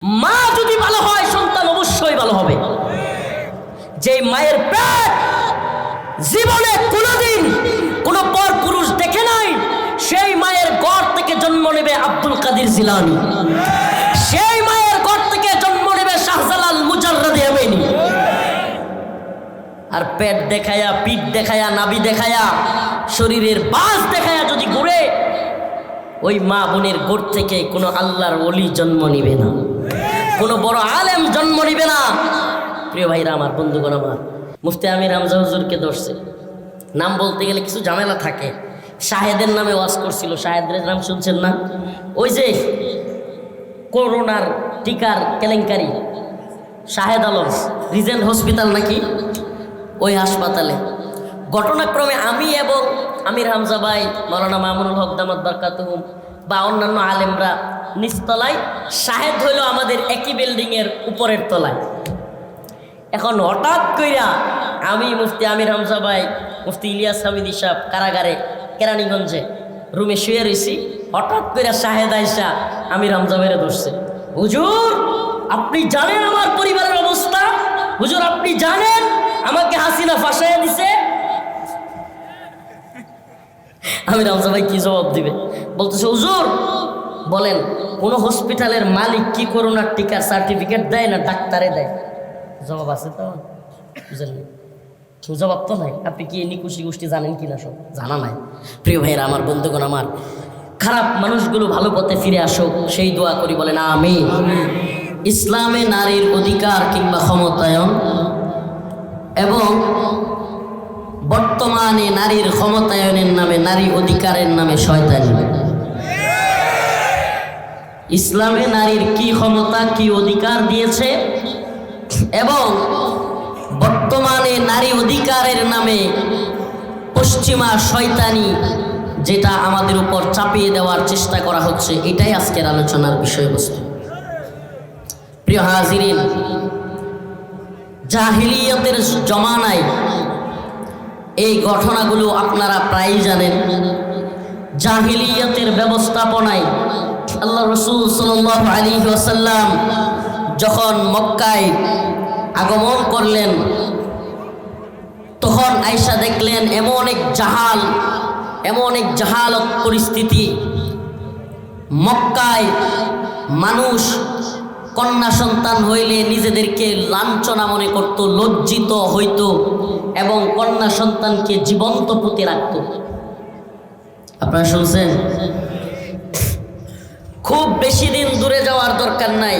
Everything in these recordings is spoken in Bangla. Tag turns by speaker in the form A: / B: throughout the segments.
A: মা যদি ভালো হয় সন্তান অবশ্যই ভালো হবে। যে মায়ের পেট জীবনে কোনোদিন কোনো পর পুরুষ দেখে নাই, সেই মায়ের গর্ভ থেকে জন্ম নেবে আব্দুল কাদের জিলানী, সেই মায়ের গর্ভ থেকে জন্ম নেবে শাহজালাল মুজাররদে আমিনী। আর পেট দেখায়া, পিঠ দেখায়া, নাভি দেখায়া, শরীরের বাস দেখায়া যদি ঘুরে, ওই মা বোনের গোড় থেকে কোনো আল্লাহর ওলি জন্ম নিবে না, কোনো বড় আলেম জন্ম নিবে না। প্রিয় ভাইরা আমার, বন্ধুগণ আমার, মুফতি আমির হামজা হুজুরকে ধরছে। নাম বলতে গেলে কিছু ঝামেলা থাকে। শাহেদের নামে ওয়াজ করছিল। শাহেদের নাম শুনছেন না? ওই যে করোনার টিকার কেলেঙ্কারি, শাহেদ আলম রিজেন্ট হসপিটাল নাকি, ওই হাসপাতালে ঘটনাক্রমে আমি এবং আমির হামজা ভাই, মাওলানা মামুনুল হক দামাত বারকাতুহুম বা অন্যান্য আলেমরা নিচতলায়, শাহেদ হইল আমাদের একই বিল্ডিংয়ের উপরের তলায়। এখন হঠাৎ কইরা আমি, মুফতি আমির হামজা ভাই, মুফতি ইলিয়াস হামিদি সাহেব কারাগারে কেরানীগঞ্জে রুমে শুয়ে রয়েছি। হঠাৎ কইরা শাহেদ আইসা আমির হামজা ভাইরে ধরছে। হুজুর, আপনি জানেন আমার পরিবারের অবস্থা? হুজুর, আপনি জানেন আমাকে হাসিনা ফাঁসাইয়া দিছে? আমির হামজা ভাই কি জবাব দিবে? বলতেছে, হুজুর বলেন, কোন হসপিটালের মালিক কি করোনার টিকার সার্টিফিকেট দেয় না ডাক্তারে দেয়? জবাব আছে তো? বুঝলেন? জবাব তো নাই। আপনি কি নিকুশি গোষ্ঠী জানেন কিনা? সব জানা নাই। প্রিয় ভাইয়েরা আমার, বন্ধুগণ আমার, খারাপ মানুষগুলো ভালো পথে ফিরে আসুক সেই দোয়া করি, বলেন আমিন। ইসলামে নারীর অধিকার কিংবা ক্ষমতায়ন এবং বর্তমানে নারীর ক্ষমতায়নের নামে, নারী অধিকারের নামে শয়তানি। ইসলামে নারীর কি ক্ষমতা, কি অধিকার দিয়েছে এবং বর্তমানে নারী অধিকারের নামে পশ্চিমা শয়তানি যেটা আমাদের উপর চাপিয়ে দেওয়ার চেষ্টা করা হচ্ছে, এটাই আজকের আলোচনার বিষয়বস্তু। প্রিয় হাজিরিন, জাহিলিয়াতের জমানায় এই ঘটনাগুলো আপনারা প্রায়ই জানেন। জাহিলিয়াতের ব্যবস্থাপনায় আল্লাহ রাসূল সাল্লাল্লাহু আলাইহি ওয়াসাল্লাম যখন মক্কায় আগমন করলেন, তখন আয়েশা দেখলেন এমন এক জাহালত পরিস্থিতি। মক্কায় মানুষ কন্যা সন্তান হইলে নিজেদেরকে লাঞ্ছনা মনে করত, লজ্জিত হইত এবং কন্যা সন্তানকে জীবন্ত পুঁতে রাখত। আপনারা শুনছেন? খুব বেশি দিন দূরে যাওয়ার দরকার নাই।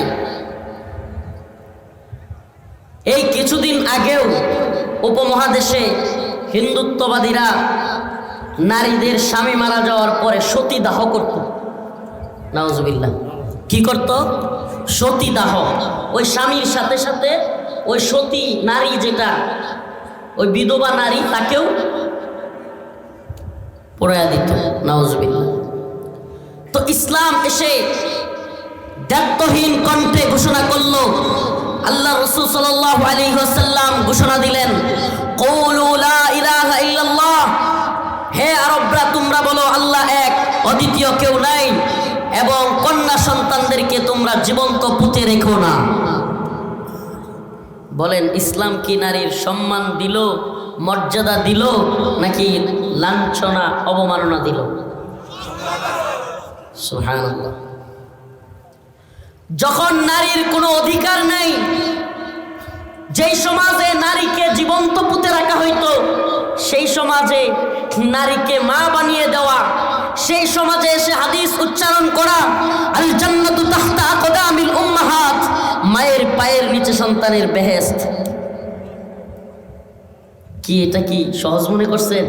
A: এই কিছুদিন আগেও উপমহাদেশে হিন্দুত্ববাদীরা নারীদের স্বামী মারা যাওয়ার পরে সতীদাহ করত। নাউজুবিল্লাহ। কি করত? সতীদাহ। ওই স্বামীর সাথে সাথে ওই সতী নারী, যেটা ওই বিধবা নারী, তাকেও পোড়ায়া দিত। নাউজুবিল্লাহ। তো ইসলাম এসে দায়িত্বহীন কণ্ঠে ঘোষণা করলো, আল্লাহ রাসূল সাল্লাল্লাহু আলাইহি ওয়াসাল্লাম ঘোষণা দিলেন, কুলু লা ইলাহা ইল্লাল্লাহ, হে আরবরা তোমরা বলো আল্লাহ এক, অদ্বিতীয় কেউ নাই, এবং কন্যা সন্তানদেরকে তোমরা জীবন্ত পুঁতে রেখো না। বলেন, ইসলাম কি নারীর সম্মান দিল, মর্যাদা দিল, নাকি লাঞ্ছনা অবমাননা দিল? সুবহানাল্লাহ। যখন নারীর কোনো অধিকার নাই, যেই সমাজে নারীকে জীবন্ত পুঁতে রাখা হইতো, সেই সমাজে নারীকে মা বানিয়ে দেওয়া, সেই সমাজে এসে হাদিস উচ্চারণ করা, আল জান্নাতু তাহতা আকদামিল উম্মাহাত, মায়ের পায়ের নিচে সন্তানের বেহেশত। কি এটা কি সহজ মনে করছেন?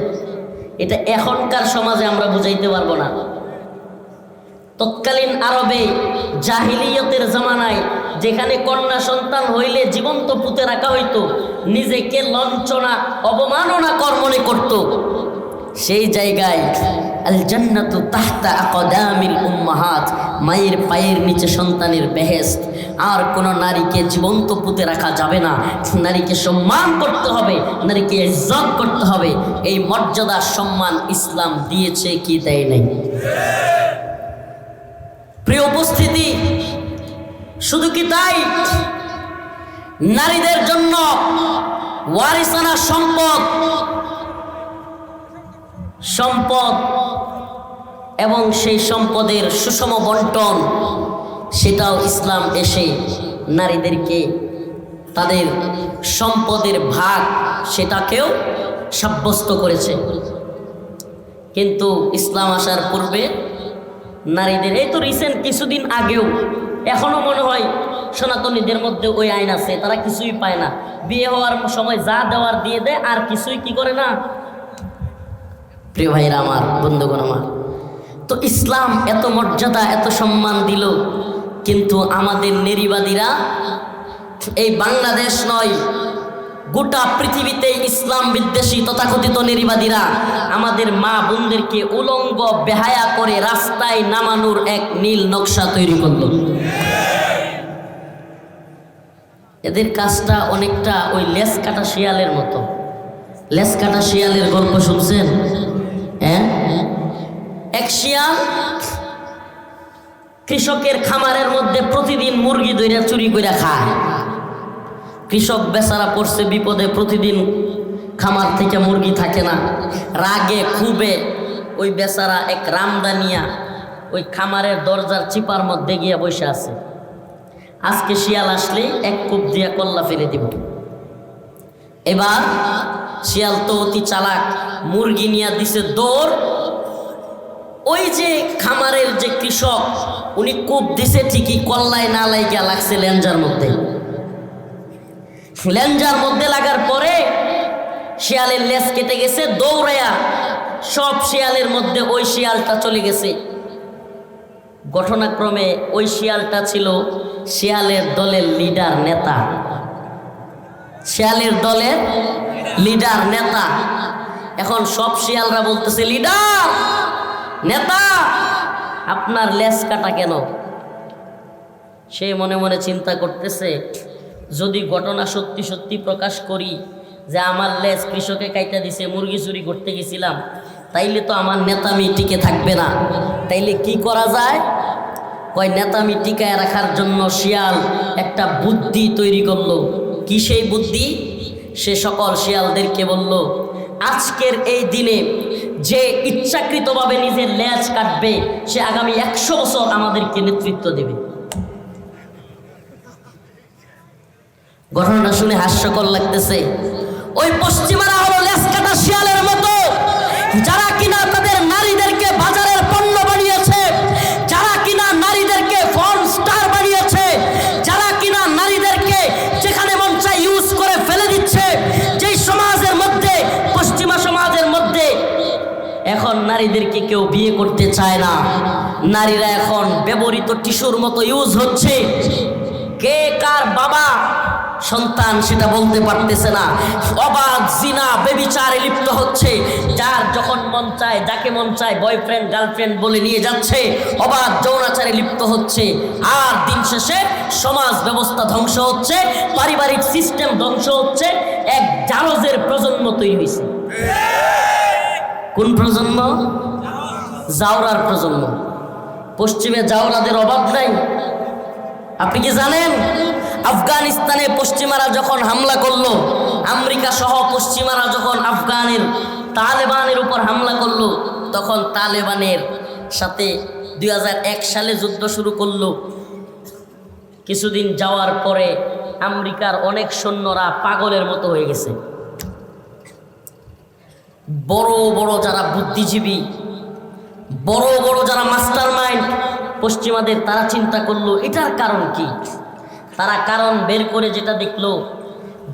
A: এটা এখনকার সমাজে আমরা বুঝাইতে পারবো না। তৎকালীন আরবে জাহিলিয়তের জামানায় যেখানে কন্যা সন্তান হইলে জীবন্ত পুঁতে রাখা হইতো, নিজেকে লাঞ্ছনা অবমাননা কর মনে করত, সেই জায়গায় আল জান্নাতু তাহতা আকদামিল উম্মাহাত, মায়ের পায়ের নিচে সন্তানের বেহেশত। আর কোনো নারীকে জীবন্ত পুঁতে রাখা যাবে না, নারীকে সম্মান করতে হবে, নারীকে ইজ্জত করতে হবে। এই মর্যাদা সম্মান ইসলাম দিয়েছে কি দেয় নাই? প্রিয় উপস্থিতি, শুধু কি তাই, নারীদের জন্য ওয়ারিসানা সম্পদ এবং সেই সম্পদের সুষম বন্টন, সেটাও ইসলাম এসে নারীদেরকে তাদের সম্পদের ভাগ সেটাকেও সাব্যস্ত করেছে। কিন্তু ইসলাম আসার পূর্বে নারীদের, এই তো রিসেন্ট কিছুদিন আগেও, এখনো মনে হয় সনাতনীদের মধ্যে ওই আইন আছে, তারা কিছুই পায় না, বিয়ে হওয়ার সময় যা দেওয়ার দিয়ে দেয়, আর কিছুই কি করে না। প্রিয় ভাইরা আমার, বন্ধুগণ আমার, তো ইসলাম এত মর্যাদা এত সম্মান দিল, কিন্তু আমাদের নারীবাদীরা, এই বাংলাদেশ নয় গোটা পৃথিবীতে ইসলাম বিদ্বেষী তথাকথিত নারীবাদীরা আমাদের মা বোনদেরকে উলঙ্গ বেহায়া করে রাস্তায় নামানোর এক নীল নকশা তৈরি করল। এদের কাজটা অনেকটা ওই লেস কাটা শিয়ালের মতো। লেস কাটা শিয়ালের গল্প শুনছেন? হ্যাঁ, এক শিয়াল কৃষকের খামারের মধ্যে প্রতিদিন মুরগি দইরা চুরি করে খায়। কৃষক বেচারা পড়ছে বিপদে, প্রতিদিন খামার থেকে মুরগি থাকে না, রাগে খুবে ওই বেচারা এক রামদানিয়া ওই খামারের দরজার চিপার মধ্যে গিয়া বসে আছে। আজকে শিয়াল আসলে এক কূপ দিয়া কল্লা ফেলে দিব। এবার শিয়াল তো অতি চালাক, মুরগি নিয়ে দিছে দৌড়। ওই যে খামারের যে কৃষক, উনি কূপ দিছে ঠিকই, কল্লায় না লাইগা লাগছে লেঞ্জার মধ্যে। লেঞ্জার মধ্যে লাগার পরে শিয়ালের লেজ কেটে গেছে, দৌড়াইয়া সব শিয়ালের মধ্যে ওই শিয়ালটা চলে গেছে। ঘটনাক্রমে ওই শিয়ালটা ছিল শিয়ালের দলের লিডার নেতা, শিয়ালের দলের লিডার নেতা। এখন সব শিয়ালরা বলতেছে, লিডার নেতা আপনার লেজ কাটা কেন? সে মনে মনে চিন্তা করতেছে, যদি ঘটনা সত্যি সত্যি প্রকাশ করি যে আমার লেজ কৃষকে কাইটা দিছে, মুরগি চুরি করতে গেছিলাম, তাইলে তো আমার নেতামি টিকে থাকবে না। তাইলে কি করা যায়? কয় নেতামি টিকায় রাখার জন্য শিয়াল একটা বুদ্ধি তৈরি করলো। কি সেই বুদ্ধি? সে সকল শিয়ালদেরকে বলল, আজকের এই দিনে যে ইচ্ছাকৃতভাবে নিজের লেজ কাটবে, সে আগামী 100 বছর আমাদেরকে নেতৃত্ব দেবে। ঘটনাটা শুনে হাস্যকর লাগতেছে। ওই পশ্চিমারা হলো লেজ কাটা শিয়ালের মতো, যারা কিনা তাদের নারীদেরকে বাজারের পণ্য বানিয়েছে, যারা কিনা নারীদেরকে ফর্ন স্টার বানিয়েছে, যারা কিনা নারীদেরকে যেখানে মন চায় ইউজ করে ফেলে দিচ্ছে। যেই সমাজের মধ্যে, পশ্চিমা সমাজের মধ্যে এখন নারীদেরকে কেউ বিয়ে করতে চায় না, নারীরা এখন ব্যবহৃত টিস্যুর মতো ইউজ হচ্ছে। কে কার বাবা সন্তান সেটা বলতে পারতেছে না, অবাধ জিনা বেবিচারে লিপ্ত হচ্ছে। যার যখন মন চায়, যাকে মন চায় বয়ফ্রেন্ড গার্লফ্রেন্ড বলে নিয়ে যাচ্ছে, অবাধ যৌনাচারে লিপ্ত হচ্ছে। আর দিন শেষে সমাজ ব্যবস্থা ধ্বংস হচ্ছে, পারিবারিক সিস্টেম ধ্বংস হচ্ছে। এক জারজের প্রজন্ম তৈরি হয়েছে। কোন প্রজন্ম? জাওরার প্রজন্ম। পশ্চিমে জাওরাদের অভাব নাই। আপনি কি জানেন, আফগানিস্তানে পশ্চিমারা যখন হামলা করলো, আমেরিকা সহ পশ্চিমারা যখন আফগানের তালেবানের উপর হামলা করলো, তখন তালেবানের সাথে 2001 সালে যুদ্ধ শুরু করলো। কিছুদিন যাওয়ার পরে আমেরিকার অনেক সৈন্যরা পাগলের মতো হয়ে গেছে। বড় বড় যারা বুদ্ধিজীবী, বড় বড় যারা মাস্টার মাইন্ড পশ্চিমাদের, তারা চিন্তা করলো এটার কারণ কি। তারা কারণ বের করে যেটা দেখলো,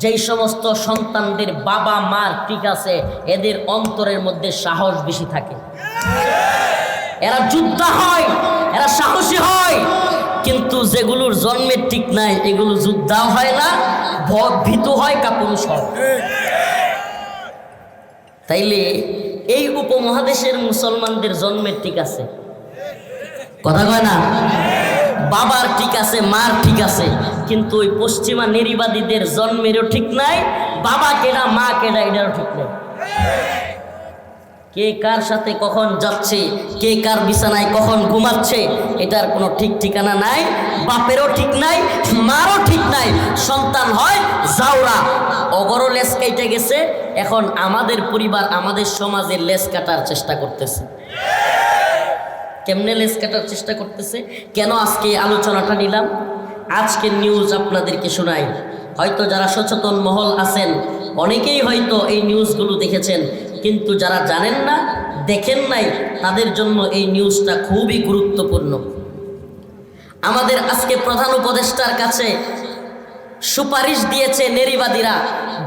A: যেই সমস্ত সন্তানদের বাবা মার ঠিক আছে, এদের অন্তরের মধ্যে সাহস বেশি থাকে, এরা যোদ্ধা হয়, এরা সাহসী হয়। কিন্তু যেগুলোর জন্মের ঠিক নাই, এগুলো যোদ্ধাও হয় না, ভীতু হয়, কাপুরুষ হয়। তাইলে এই উপমহাদেশের মুসলমানদের জন্মের ঠিক আছে, কথা কয় না, বাবার ঠিক আছে, মার ঠিক আছে, কিন্তু ওই পশ্চিমা নারীবাদীদের জন্মেরও ঠিক নাই, বাবা কেডা মা কেডা এটারও ঠিক নাই। কে কার সাথে কখন যাচ্ছে, কে কার বিছানায় কখন ঘুমাচ্ছে, এটার কোনো ঠিক ঠিকানা নাই। বাপেরও ঠিক নাই, মারও ঠিক নাই। সন্তান হয় জাউরা, অগরও লেস কাইটে গেছে। এখন আমাদের পরিবার, আমাদের সমাজের লেস কাটার চেষ্টা করতেছে। কেমনে লেস কাটার চেষ্টা করতেছে? কেন আজকে আলোচনাটা নিলাম? আজকের নিউজ আপনাদেরকে শোনাই। হয়তো যারা সচেতন মহল আছেন অনেকেই হয়তো এই নিউজগুলো দেখেছেন, কিন্তু যারা জানেন না, দেখেন নাই, তাদের জন্য এই নিউজটা খুবই গুরুত্বপূর্ণ। আমাদের আজকে প্রধান উপদেষ্টার কাছে সুপারিশ দিয়েছে নারীবাদীরা,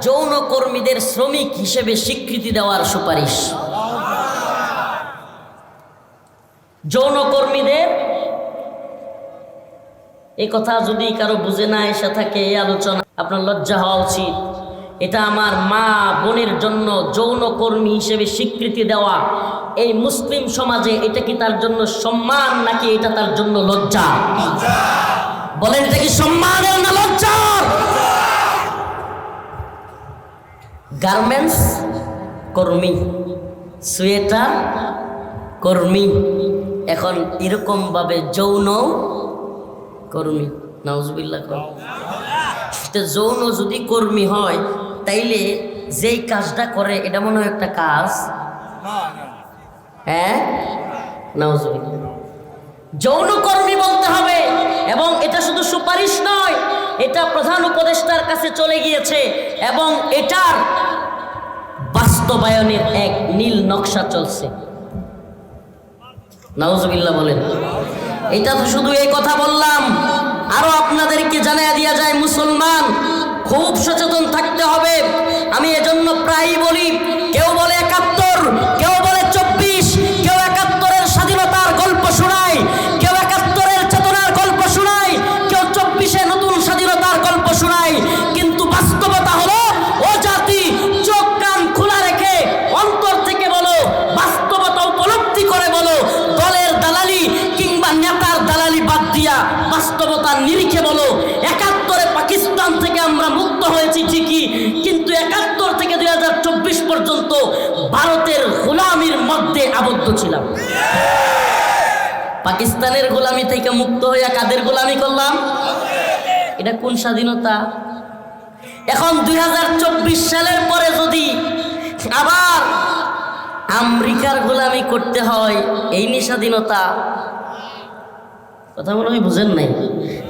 A: যৌনকর্মীদের শ্রমিক হিসেবে স্বীকৃতি দেওয়ার সুপারিশ। যৌনকর্মীদের, এই কথা যদি কারো বুঝে না এসে থাকে এই আলোচনা, আপনার লজ্জা হওয়া উচিত। এটা আমার মা বোনের জন্য যৌনকর্মী হিসেবে স্বীকৃতি দেওয়া এই মুসলিম সমাজে, এটা কি তার জন্য সম্মান নাকি এটা তার জন্য লজ্জা? বলেন, এটা কি সম্মানের না লজ্জার? গার্মেন্টস কর্মী, সোয়েটার কর্মী, এখন এরকম ভাবে যৌন কর্মী, নাউজুবিল্লাহ। যৌন যদি কর্মী হয় তাইলে যেই কাজটা করে এটা মনে হয় একটা কাজ, হ্যাঁ, নাউজুবিল্লাহ। যৌন কর্মী বলতে হবে। এবং এটা শুধু সুপারিশ নয়, এটা প্রধান উপদেষ্টার কাছে চলে গিয়েছে এবং এটার বাস্তবায়নের এক নীল নকশা চলছে। নাউজুবিল্লাহ বলেন। এটা তো শুধু এই কথা বললাম, আরো আপনাদেরকে জানিয়ে দেওয়া যায়, মুসলমান খুব সচেতন থাকতে হবে। আমি এজন্য প্রায়ই বলি, কেউ বলে 71, কেউ বলে 24, কেউ 71-এর স্বাধীনতার গল্প শোনায়, কেউ 71-এর চেতনার গল্প শোনায়, কেউ 24-এ নতুন স্বাধীনতার গল্প শোনায়। কিন্তু বাস্তবতা হলো, ও জাতি, চোখ কান খোলা রেখে অন্তর থেকে বলো, বাস্তবতা উপলব্ধি করে বলো, দলের দালালি কিংবা নেতার দালালি বাদ দিয়া বাস্তবতার নিরিখে বলো, 71-এ পাকিস্তান থেকে আমরা মুক্ত হয়েছি ঠিকই, কিন্তু 71 থেকে 2024 পর্যন্ত ভারতের গোলামির মধ্যে আবদ্ধ ছিলাম। পাকিস্তানের গোলামি থেকে মুক্ত হইয়া কাদের গোলামি করলাম? এটা কোন স্বাধীনতা? এখন 2024 সালের পরে যদি আবার আমেরিকার গোলামি করতে হয়, এই নি স্বাধীনতা? কথা মনে হয় বুঝেন নাই,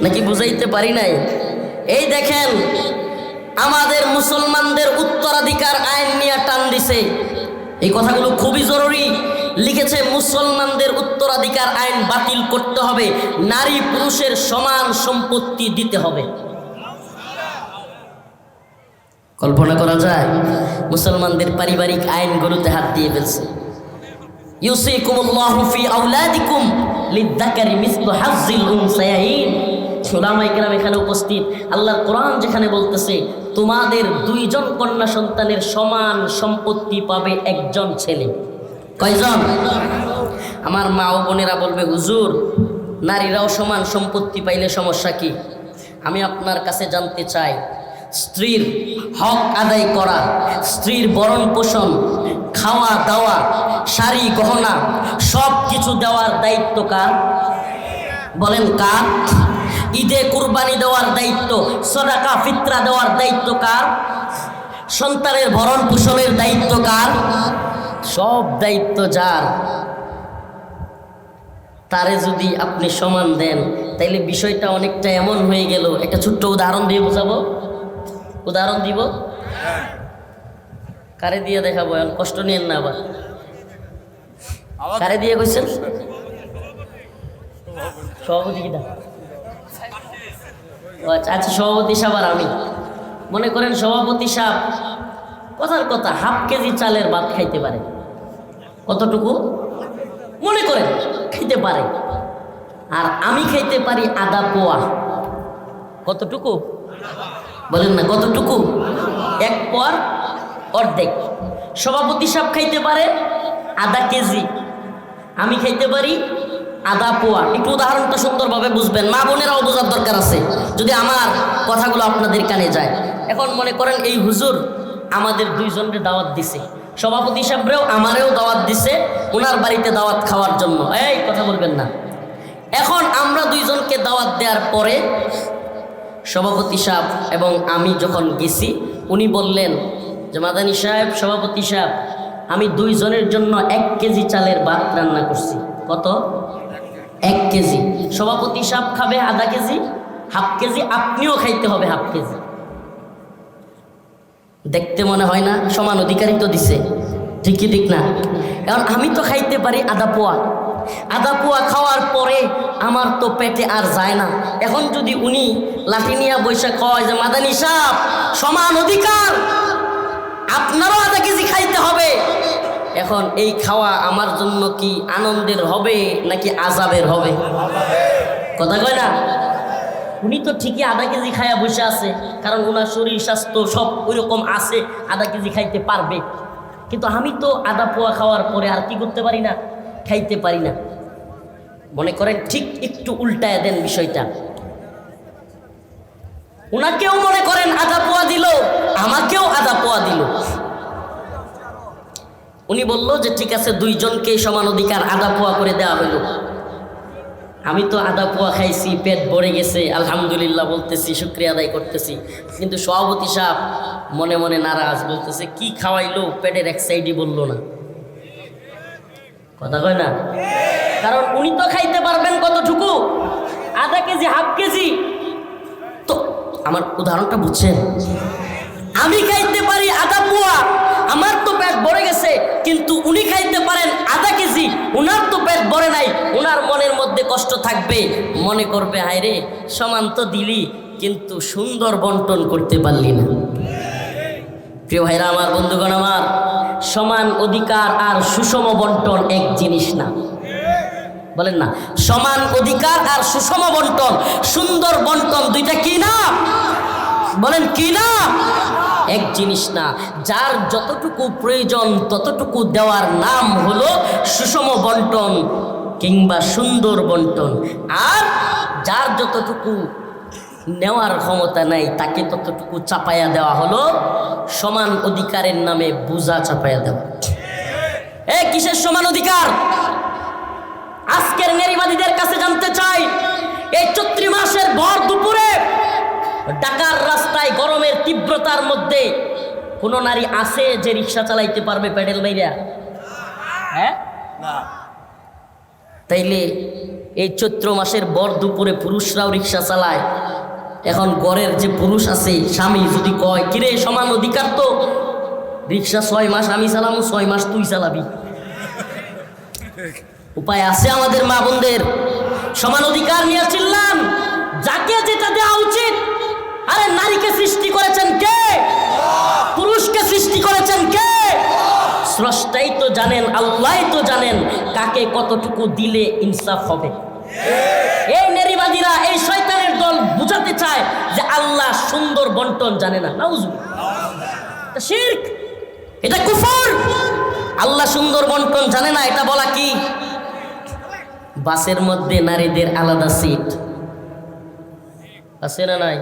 A: নাকি বুঝাইতে পারি নাই? এই দেখেন, আমাদের মুসলমানদের উত্তরাধিকার আইন নিয়ে টান দিছে। এই কথাগুলো খুবই জরুরি। লিখেছে, মুসলমানদের উত্তরাধিকার আইন বাতিল করতে হবে, নারী পুরুষের সমান সম্পত্তি দিতে হবে। কল্পনা করা যায়? মুসলমানদের পারিবারিক আইনগুলোতে হাত দিয়ে ফেলছে। ইউসিকুমুল্লাহু ফি আওলাদিকুম লিযযাকারি মিসলু হাজ্জিল উনসায়াইন। উলামায়ে কেরাম এখানে উপস্থিত। আল্লাহর কোরআন যেখানে বলতেছে, তোমাদের 2জন কন্যা সন্তানের সমান সম্পত্তি পাবে একজন ছেলে। কয়জন? আমার মা ও বোনেরা বলবে, হুজুর, নারীরাও সমান সম্পত্তি পাইলে সমস্যা কি? আমি আপনার কাছে জানতে চাই, স্ত্রীর হক আদায় করা, স্ত্রীর ভরণ পোষণ, খাওয়া দাওয়া, শাড়ি গহনা সব কিছু দেওয়ার দায়িত্ব কার? বলেন কার? ঈদে কুরবানি দেওয়ার দায়িত্ব, সদাকা ফিতরা দেওয়ার দায়িত্ব কার? সন্তানের ভরণ পোষণের দায়িত্ব কার? সব দায়িত্ব যার। তারে যদি আপনি সমান দেন, তাইলে বিষয়টা অনেকটা এমন হয়ে গেল। একটা ছোট্ট উদাহরণ দিয়ে বোঝাবো। উদাহরণ দিব? কারে দিয়ে দেখাবো? এখন কষ্ট নিয়েন না আবার। কারে দিয়ে কইছেন? সভাপতি কিটা? আচ্ছা, সভাপতি সাহেব আর আমি। মনে করেন সভাপতি সাহেব কথার কথা হাফ কেজি চালের ভাত খাইতে পারে। কতটুকু? মনে করেন খাইতে পারে। আর আমি খাইতে পারি আধা পোয়া। কতটুকু? বলেন না, কতটুকু? 1 পোয়ার অর্ধেক। সভাপতি সাহেব খাইতে পারে আধা কেজি, আমি খাইতে পারি আধা পোয়া। একটু উদাহরণটা সুন্দরভাবে বুঝবেন, মা বোনেরাও বোঝার দরকার আছে যদি আমার কথাগুলো আপনাদের কানে যায়। এখন মনে করেন এই হুজুর আমাদের 2জনের দাওয়াত দিছে, সভাপতি সাহেবরেও আমারেও দাওয়াত দিছে ওনার বাড়িতে দাওয়াত খাওয়ার জন্য। এই কথা বলবেন না। এখন আমরা দুইজনকে দাওয়াত দেওয়ার পরে সভাপতি সাহেব এবং আমি যখন গেছি, উনি বললেন যে মাদানী সাহেব, সভাপতি সাহেব, আমি দুইজনের জন্য 1 কেজি চালের ভাত রান্না করছি। কত? 1 কেজি। সভাপতি সাহেব খাবে আধা কেজি, হাফ কেজি আপনিও খাইতে হবে হাফ কেজি। দেখতে মনে হয় না সমান অধিকারই তো দিছে, ঠিকই ঠিক না? এখন আমি তো খাইতে পারি আধা পোয়া খাওয়ার পরে আমার তো পেটে আর যায় না। এখন যদি উনি লাঠি নিয়ে বৈশাখ কয় যে মাদানী সাহেব সমান অধিকার, আপনারও আধা কেজি খাইতে হবে, এখন এই খাওয়া আমার জন্য কি আনন্দের হবে নাকি আযাবের হবে? কথা কয় না? উনি তো ঠিকই আধা কেজি খাইয়া বসে আছে, কারণ ওনার শরীর স্বাস্থ্য সব ওইরকম আছে, আধা কেজি খাইতে পারবে। কিন্তু আমি তো আধা পোয়া খাওয়ার পরে আর কি করতে পারি না, খাইতে পারি না। মনে করেন ঠিক একটু উল্টায় দেন বিষয়টা, ওনাকেও মনে করেন আধা পোয়া দিল, আমাকেও আধা পোয়া দিল। উনি বলল যে ঠিক আছে, দুইজনকে সমান অধিকার আধা পোয়া করে দেওয়া হইল। আমি তো আধা পোয়া খাইছি, পেট ভরে গেছে, আলহামদুলিল্লাহ বলতেছি, শুকরিয়া আদায় করতেছি। কিন্তু সভাপতি সাহেব মনে মনে নারাজ, বলতেছে কি খাওয়াইলো, পেটের এক সাইডই বললো না। কথা কয় না? কারণ উনি তো খাইতে পারবেন কতটুকু, আধা কেজি হাফ কেজি। তো আমার উদাহরণটা বুঝছেন? আমি খাইতে পারি আধা পোয়া, আমার তো পেট ভরে গেছে, কিন্তু উনি খাইতে পারেন আধা কেজি, উনার তো পেট ভরে নাই। উনার মনের মধ্যে কষ্ট থাকবে, মনে করবে হায় রে, সমান তো দিলি কিন্তু সুন্দর বন্টন করতে পারলি না। প্রিয় ভাইরা আমার, বন্ধুগণ আমার, সমান অধিকার আর সুষম বন্টন এক জিনিস না। বলেন না, সমান অধিকার আর সুষম বন্টন, সুন্দর বন্টন, দুইটা কি না? বলেন কি না? এক জিনিস না। যার যতটুকু প্রয়োজন ততটুকু দেওয়ার নাম হলো সুষম বন্টন কিংবা সুন্দর বন্টন। আর যার যতটুকু নেওয়ার ক্ষমতা নাই তাকে ততটুকু চাপাইয়া দেওয়া হলো সমান অধিকারের নামে বোঝা চাপাইয়া দেওয়া। কিসের সমান অধিকার? আজকের নারীবাদীদের কাছে জানতে চাই, এই চৈত্র মাসের ভর দুপুরে ঢাকার রাস্তায় গরমের তীব্রতার মধ্যে কোন নারী আছে যে রিক্সা চালাইতে পারবে প্যাডেল মাইরা? হ্যাঁ, তাইলে এই চৈত্র মাসের ভর দুপুরে পুরুষরাও রিক্সা চালায়। এখন ঘরের যে পুরুষ আছে, স্বামী যদি কয় কিরে সমান অধিকার তো, রিক্সা 6 মাস আমি চালামু, 6 মাস তুই চালাবি। উপায় আছে আমাদের মা বোনদের? সমান অধিকার নিয়ে চিল্লান, যাকে যেটা দেওয়া উচিত। আরে নারীকে সৃষ্টি করেছেন কে? পুরুষকে সৃষ্টি করেছেন কে? স্রষ্টাই তো জানেন, আল্লাহই তো জানেন কাকে কতটুকু দিলে ইনসাফ হবে। এই নারীবাদীরা, এই শয়তানের দল বুঝাতে চায় যে আল্লাহ সুন্দর বন্টন জানে না। নাউজুবিল্লাহ, এটা শিরক, এটা কুফর। আল্লাহ সুন্দর বন্টন জানে না, এটা বলা কি? বাসের মধ্যে নারীদের আলাদা সিট আছে না নাই?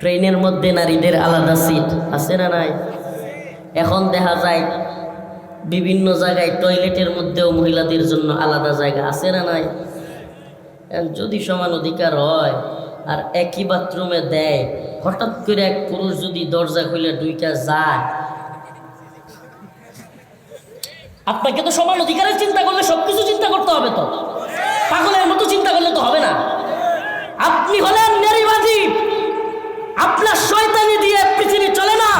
A: ট্রেনের মধ্যে নারীদের আলাদা সিট আছে না নাই? এখন দেখা যায় বিভিন্ন জায়গায় টয়লেটের মধ্যেও মহিলাদের জন্য আলাদা জায়গা আছে না নাই? যদি সমান অধিকার হয় আর একই বাথরুমে দেয়, হঠাৎ করে এক পুরুষ যদি দরজা খুলে ঢুইকা যায়, আপনাকে তো সমান অধিকারের চিন্তা করলে সবকিছু চিন্তা করতে হবে। তো পাগলের মতো চিন্তা করলে তো হবে না। আপনি হলেন নারীবাদী, আপনার শয়তানি দিয়ে পৃথিবী চলে না।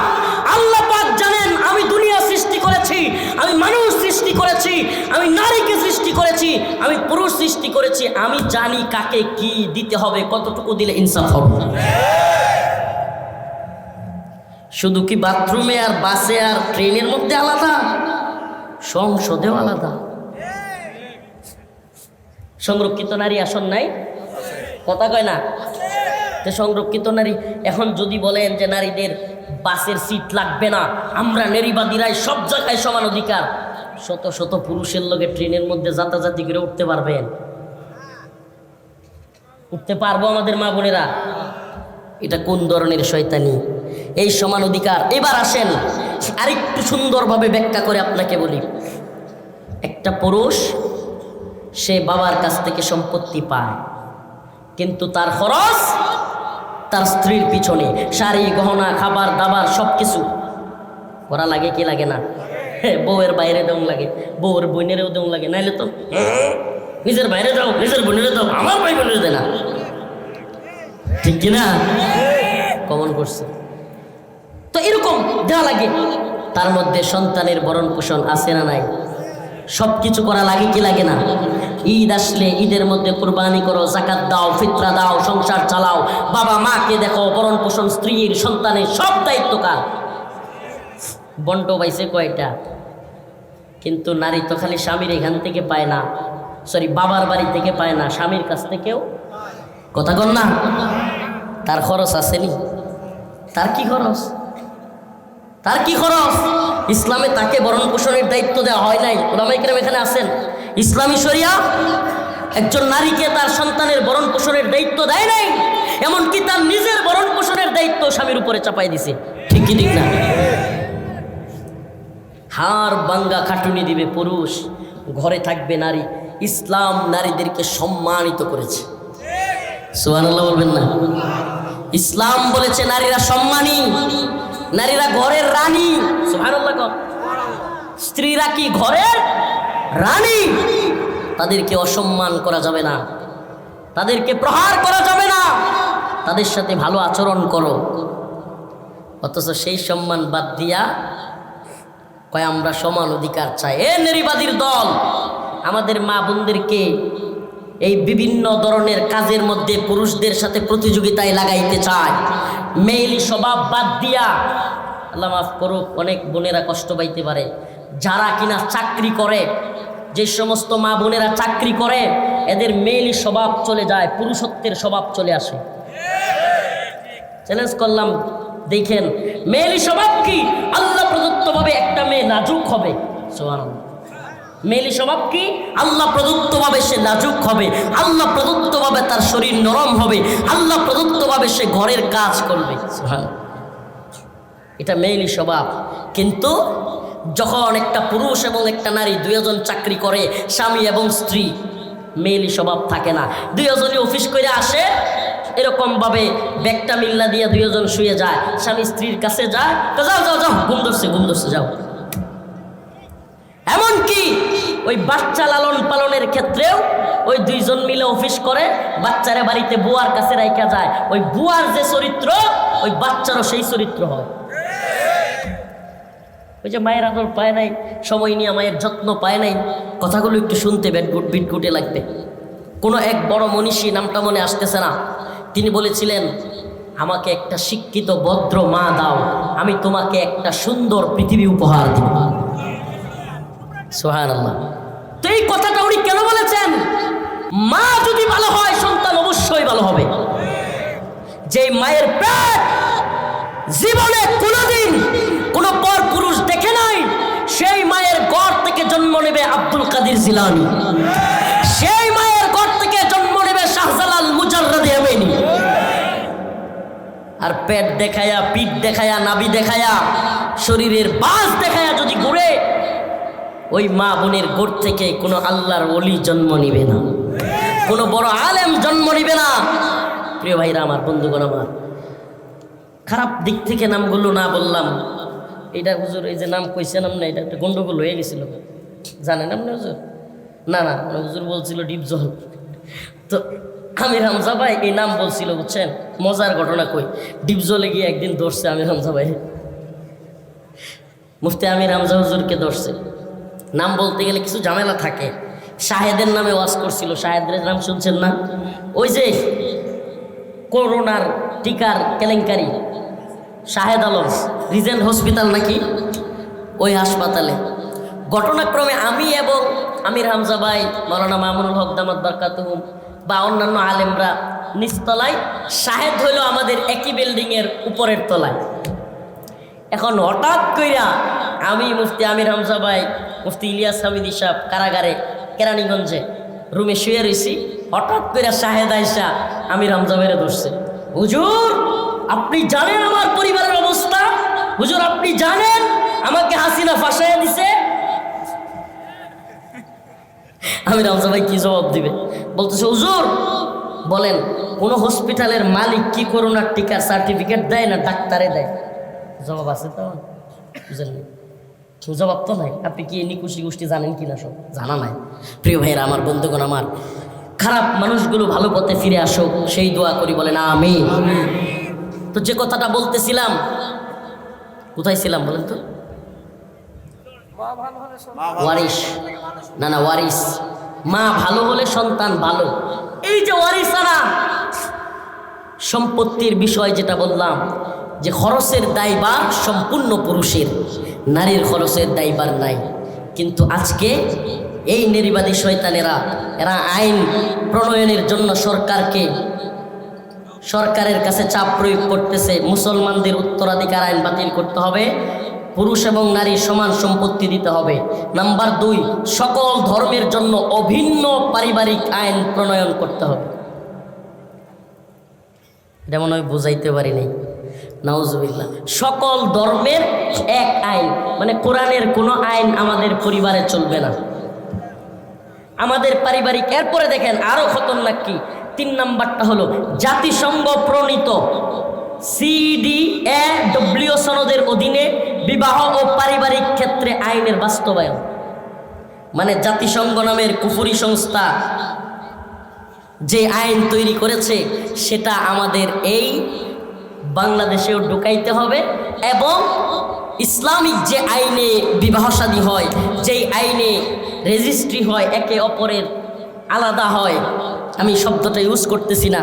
A: আল্লাহ পাক জানেন আমি দুনিয়া সৃষ্টি করেছি, আমি মানুষ সৃষ্টি করেছি, আমি নারীকে সৃষ্টি করেছি, আমি পুরুষ সৃষ্টি করেছি। আমি জানি কাকে কি দিতে হবে, কতটুকু দিলে ইনসাফ হবে। শুধু কি বাথরুমে আর বাসে আর ট্রেনের মধ্যে আলাদা, সংসদেও আলাদা। সংরক্ষিত নারী আসন নাই? কথা কয় না? সংরক্ষিত নারী, এখন যদি বলেন যে নারীদের বাসের সিট লাগবে না, আমরা নারীবাদীরাই সব জায়গায় সমান অধিকার, শত শত পুরুষের লগে ট্রেনের মধ্যে যাতাযাতি করে উঠতে পারবেন? উঠতে পারবো আমাদের মা বোনেরা? এটা কোন ধরনের শয়তানি? এই সমান অধিকার। এবার আসেন আরেকটু সুন্দরভাবে ব্যাখ্যা করে আপনাকে বলি। একটা পুরুষ সে বাবার কাছ থেকে সম্পত্তি পায়, কিন্তু তার খরচ তার স্ত্রীর পিছনে, শাড়ি গহনা খাবার দাবার সব কিছু করা লাগে কি লাগে না? বউয়ের বাইরে দেওয়া লাগে, বউয়ের বোনেরও দেওয়া লাগে, নাইলে তো নিজের বাইরে দাও, নিজের বোনেরে দাও, আমার ভাই বোনের দেয় না, ঠিক কিনা? কমন করছে তো, এরকম দেওয়া লাগে। তার মধ্যে সন্তানের ভরণ পোষণ আছে না নাই? সব কিছু করা লাগে কি লাগে না? ঈদ আসলে ঈদের মধ্যে কুরবানি করো, যাকাত দাও, ফিতরা দাও, সংসার চালাও, বাবা মাকে দেখো, ভরণ পোষণ, স্ত্রীর সন্তানের সব দায়িত্ব কার? বন্ট পাইছে কয়টা? কিন্তু নারী তো খালি স্বামীর এখান থেকে পায় না, সরি বাবার বাড়ি থেকে পায় না, স্বামীর কাছ থেকেও। কথা কন না? তার খরচ আসেনি? তার কি খরচ? তার কি খরচ? ইসলামে তাকে ভরণ পোষণের দায়িত্ব দেওয়া হয় নাই। উলামায়ে কেরাম এখানে আছেন, ইসলামী শরিয়া একজন নারীকে তার সন্তানের ভরণ পোষণের দায়িত্ব দেয় নাই, এমনকি তার নিজের ভরণ পোষণের দায়িত্ব স্বামীর উপরে চাপাই দিছে। ঠিক কি ঠিক না? হাড় ভাঙ্গা খাটুনি দিবে পুরুষ, ঘরে থাকবে নারী। ইসলাম নারীদেরকে সম্মানিত করেছে, সুবহানাল্লাহ বলবেন না? ইসলাম বলেছে নারীরা সম্মানী, নারীরা ঘরের রানী। সুবহানাল্লাহ কর। স্ত্রীরা কি ঘরের রানী? তাদেরকে অসম্মান করা যাবে না, তাদেরকে প্রহার করা যাবে না, তাদের সাথে ভালো আচরণ করো। অথচ সেই সম্মান বাদ দিয়া কয় আমরা সমান অধিকার চাই। এ নারীবাদীর দল আমাদের মা বোনদেরকে এই বিভিন্ন ধরনের কাজের মধ্যে পুরুষদের সাথে প্রতিযোগিতায় লাগাইতে চায়। মেয়েলি স্বভাব বাদ দিয়া, আল্লাহ মাফ করুক, অনেক বোনেরা কষ্ট পাইতে পারে, যারা কিনা চাকরি করে, যে সমস্ত মা বোনেরা চাকরি করে, এদের মেয়েলি স্বভাব চলে যায়, পুরুষত্বের স্বভাব চলে আসে। চ্যালেঞ্জ করলাম, দেখেন মেয়েলি স্বভাব কি? আল্লাহ প্রদত্তভাবে একটা মেয়ে লাজুক হবে। সুবহানাল্লাহ। মেয়েলি স্বভাব কি? আল্লাহ প্রদত্তভাবে সে লাজুক হবে, আল্লাহ প্রদত্তভাবে তার শরীর নরম হবে, আল্লাহ প্রদত্তভাবে সে ঘরের কাজ করবে। সুবহানাল্লাহ। এটা মেয়েলি স্বভাব। কিন্তু যখন একটা পুরুষ এবং একটা নারী দুইজন চাকরি করে, স্বামী এবং স্ত্রী, মেয়েলি স্বভাব থাকে না। দুইজনই অফিস করে আসে, এরকমভাবে ব্যাগটা মিল্লা দিয়ে দুইজন শুয়ে যায়, স্বামী স্ত্রীর কাছে যায়, তো যাও যাও যাও, ঘুম ধরছে যাও। এমনকি ওই বাচ্চা লালন পালনের ক্ষেত্রেও ওই দুইজন মিলে অফিস করে, বাচ্চারা বাড়িতে বুয়ার কাছে রাইখা যায়। ওই বুয়ার যে চরিত্র, ওই বাচ্চারও সেই চরিত্র হয়। ওই যে মায়ের আদর পায় নাই, সময় নিয়ে মায়ের যত্ন পায় নাই, কথাগুলো একটু শুনতে বিটগুটে লাগবে। কোনো এক বড় মনীষী, নামটা মনে আসতেছে না, তিনি বলেছিলেন, আমাকে একটা শিক্ষিত ভদ্র মা দাও, আমি তোমাকে একটা সুন্দর পৃথিবী উপহার দিব। সুবহানাল্লাহ। তো এই কথাটা উনি কেন বলেছেন? মা যদি ভালো হয়, সন্তান অবশ্যই ভালো হবে। যে মায়ের পেট জীবনে কোনোদিন কোনো পর পুরুষ দেখে নাই, সেই মায়ের ঘর থেকে জন্ম নেবে আব্দুল কাদের জিলানী, সেই মায়ের ঘর থেকে জন্ম নেবে শাহজালাল মুজাররদে আমিনী। আর পেট দেখায়া, পিঠ দেখায়া, নাভি দেখায়া, শরীরের বাস দেখায়া যদি ঘুরে, ওই মা বোনের ঘর থেকে কোনো আল্লাহর ওলি জন্ম নিবে না, কোনো বড় আলেম জন্ম নিবে না। প্রিয় ভাইরা আমার, বন্ধুগণ আমার, খারাপ দিক থেকে নামগুলো না বললাম, এটা হুজুর এই যে নাম কইছেন না, এটা একটা গন্ডগোল হয়ে গেছিল, জানেন আপনি হুজুর? না হুজুর বলছিল ডিপজল, তো আমির হামজা ভাই এই নাম বলছিল, বুঝছেন? মজার ঘটনা কই, ডিপজলে গিয়ে একদিন ধরছে আমির হামজা ভাই, মুফতি আমির হামজা হুজুরকে ধরছে। নাম বলতে গেলে কিছু ঝামেলা থাকে। শাহেদের নামে ওয়াজ করছিল, শাহেদের নাম শুনছেন না? ওই যে করোনার টিকার কেলেঙ্কারি, শাহেদ আলম রিজেন্ট হসপিটাল নাকি, ওই হাসপাতালে ঘটনাক্রমে আমি এবং আমির হামজা ভাই, মাওলানা মামুনুল হক দামাত বারকাতুহুম বা অন্যান্য আলেমরা নিচতলায়, শাহেদ হইল আমাদের একই বিল্ডিংয়ের উপরের তলায়। এখন হঠাৎ কইরা আমি, মুফতি আমির হামজা ভাই, মুফতি ইলিয়াস হামিদি সাহেব কারাগারে কেরানীগঞ্জে রুমে শুয়ে রয়েছি, হঠাৎ করে শাহেদ আয়সা আমির হামজা ভাইরে ধরছে। হুজুর আপনি জানেন আমার পরিবারের অবস্থা, হুজুর আপনি জানেন আমাকে হাসিনা ফাঁসাইয়া দিছে। আমি রামজা ভাই কি জবাব দিবে? বলতেছে হুজুর বলেন কোন হসপিটালের মালিক কি করোনার টিকার সার্টিফিকেট দেয় না ডাক্তারে দেয়? জবাব আছে তো? বুঝলেন? জবাব তো নাই। আপনি কি নিকুশি গোষ্ঠী জানেন কিনা? সব জানা নাই। প্রিয় ভাইয়েরা আমার, বন্ধুগণ আমার, খারাপ মানুষগুলো ভালো পথে ফিরে আসুক সেই দোয়া করি, বলেন আমিন। তো যে কথাটা বলতেছিলাম, কোথায় ছিলাম বলেন তো? ওয়ারিস না ওয়ারিস, মা ভালো হলে সন্তান ভালো। এই যে ওয়ারিসানা সম্পত্তির বিষয় যেটা বললাম, যে খরচের দায়ভার সম্পূর্ণ পুরুষের, নারীর খরচের দায়ভার নাই। কিন্তু আজকে এই নারীবাদী শয়তানেরা এরা আইন প্রণয়নের জন্য সরকারের কাছে চাপ প্রয়োগ করতেছে। মুসলমানদের উত্তরাধিকার আইন বাতিল করতে হবে, পুরুষ এবং নারী সমান সম্পত্তি দিতে হবে। নাম্বার 2, সকল ধর্মের জন্য অভিন্ন পারিবারিক আইন প্রণয়ন করতে হবে। এটা মনে হয় বুঝাইতে পারি নাই। নাউজুবিল্লাহ। সকল ধর্মের এক আইন, মানে কোরআনের কোনো আইন আমাদের পরিবারে চলবে না, আমাদের পারিবারিক। এরপরে দেখেন আরো খতরনাক কি, 3 নাম্বারটা হলো জাতিসংঘ প্রণীত CEDAW সনদের অধীনে বিবাহ ও পারিবারিক ক্ষেত্রে আইনের বাস্তবায়ন। মানে জাতিসংঘ নামের কুফরি সংস্থা যে আইন তৈরি করেছে সেটা আমাদের এই বাংলাদেশেও ঢুকাইতে হবে, এবং ইসলামিক যে আইনে বিবাহ শাদী হয়, যেই আইনে রেজিস্ট্রি হয়, একে অপরের আলাদা হয়, আমি শব্দটা ইউজ করতেছি না,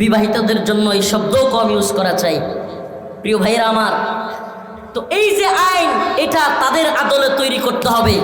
A: বিবাহিতদের জন্য এই শব্দও কম ইউজ করা চাই। প্রিয় ভাইয়েরা আমার, তো এই যে আইন, এটা তাদের আদলে তৈরি করতে হবে।